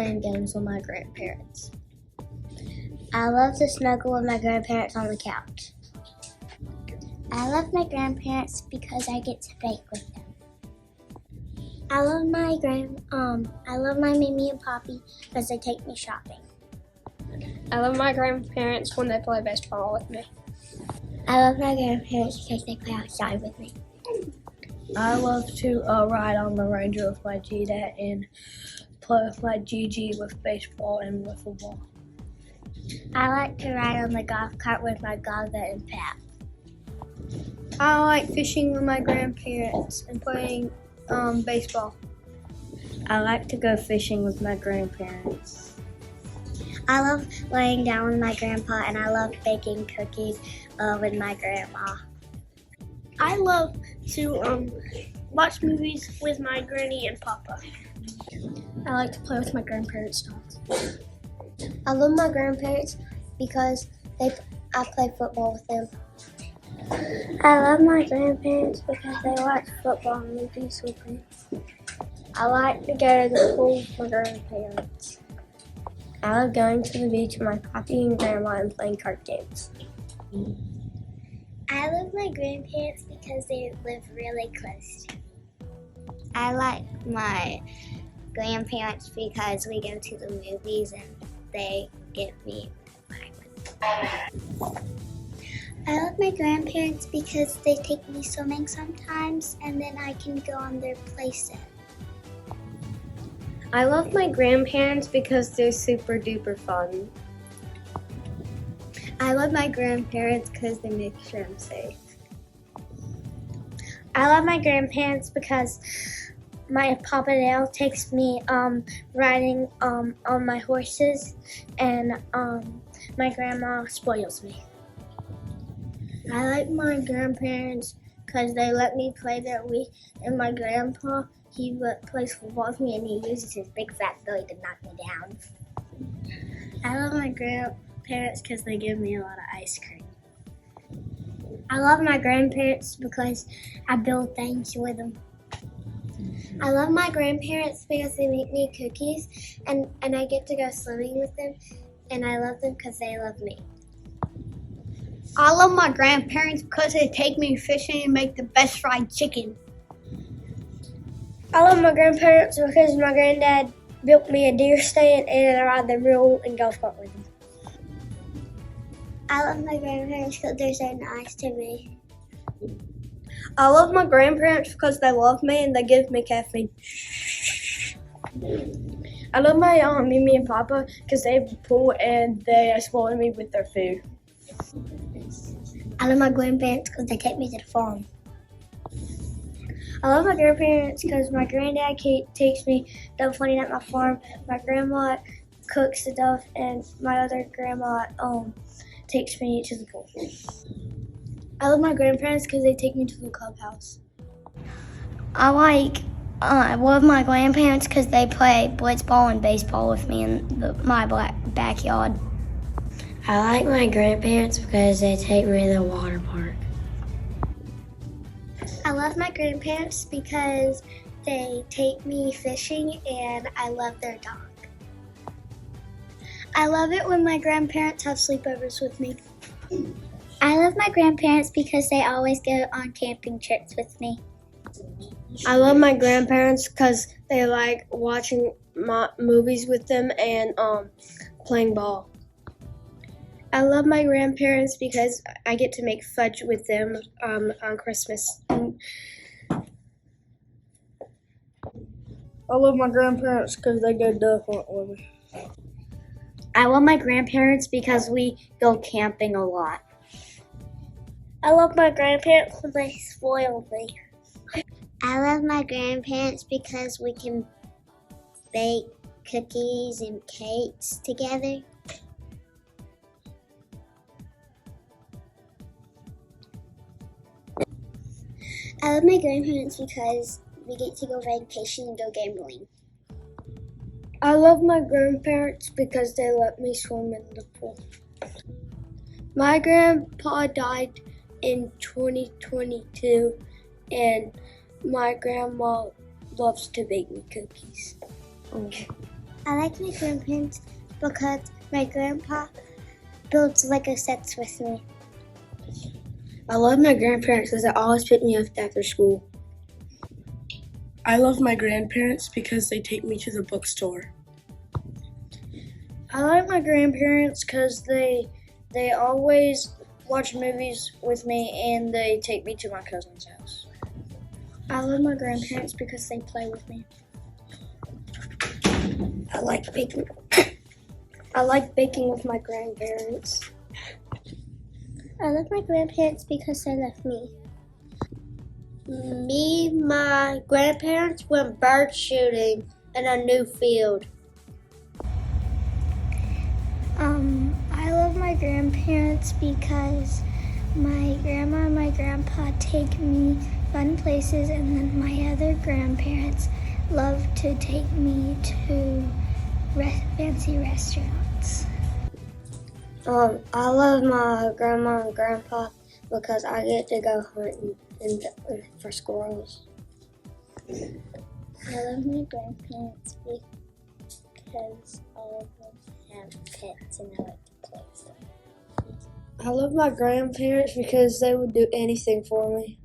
playing games with my grandparents. I love to snuggle with my grandparents on the couch. I love my grandparents because I get to bake with them. I love my Mimi and Poppy because they take me shopping. I love my grandparents when they play baseball with me. I love my grandparents because they play outside with me. I love to ride on the Ranger with my G-Dad and play with my GG with baseball and wiffle ball. I like to ride on the golf cart with my Gaga and Pat. I like fishing with my grandparents and playing baseball. I like to go fishing with my grandparents. I love laying down with my grandpa, and I love baking cookies with my grandma. I love to watch movies with my granny and papa. I like to play with my grandparents' dogs. I love my grandparents because I play football with them. I love my grandparents because they watch football movies with me. I like to go to the pool with my grandparents. I love going to the beach with my papi and grandma and playing card games. I love my grandparents because they live really close to me. I like my grandparents because we go to the movies and they give me I love my grandparents because they take me swimming sometimes and then I can go on their play set. I love my grandparents because they're super duper fun. I love my grandparents because they make sure I'm safe. I love my grandparents because my Papa Dale takes me riding on my horses, and my grandma spoils me. I like my grandparents because they let me play their Wii, and my grandpa, he plays football with me and he uses his big fat belly to knock me down. I love my grandparents because they give me a lot of ice cream. I love my grandparents because I build things with them. I love my grandparents because they make me cookies and I get to go swimming with them, and I love them because they love me. I love my grandparents because they take me fishing and make the best fried chicken. I love my grandparents because my granddad built me a deer stand and I ride the mule and golf cart with him. I love my grandparents because they're so nice to me. I love my grandparents because they love me and they give me caffeine. I love my Mimi and Papa because they have a pool and they spoil me with their food. I love my grandparents because they take me to the farm. I love my grandparents because my granddad takes me dove hunting at my farm. My grandma cooks the dove, and my other grandma takes me to the pool. I love my grandparents because they take me to the clubhouse. I love my grandparents because they play blitzball and baseball with me in my backyard. I like my grandparents because they take me to the water park. I love my grandparents because they take me fishing and I love their dog. I love it when my grandparents have sleepovers with me. I love my grandparents because they always go on camping trips with me. I love my grandparents because they like watching movies with them and playing ball. I love my grandparents because I get to make fudge with them on Christmas. I love my grandparents because they go duck hunt with me. I love my grandparents because we go camping a lot. I love my grandparents because they spoil me. I love my grandparents because we can bake cookies and cakes together. I love my grandparents because we get to go vacation and go gambling. I love my grandparents because they let me swim in the pool. My grandpa died in 2022, and my grandma loves to bake me cookies. I like my grandparents because my grandpa builds Lego sets with me. I love my grandparents because they always pick me up after school. I love my grandparents because they take me to the bookstore. I like my grandparents because they always watch movies with me and they take me to my cousin's house. I love my grandparents because they play with me. I like baking. I like baking with my grandparents. I love my grandparents because they love me. My grandparents went bird shooting in a new field. I love my grandparents because my grandma and my grandpa take me fun places, and then my other grandparents love to take me to fancy restaurants. I love my grandma and grandpa because I get to go hunting for squirrels. I love my grandparents because all of them have pets and I like to play with them. I love my grandparents because they would do anything for me.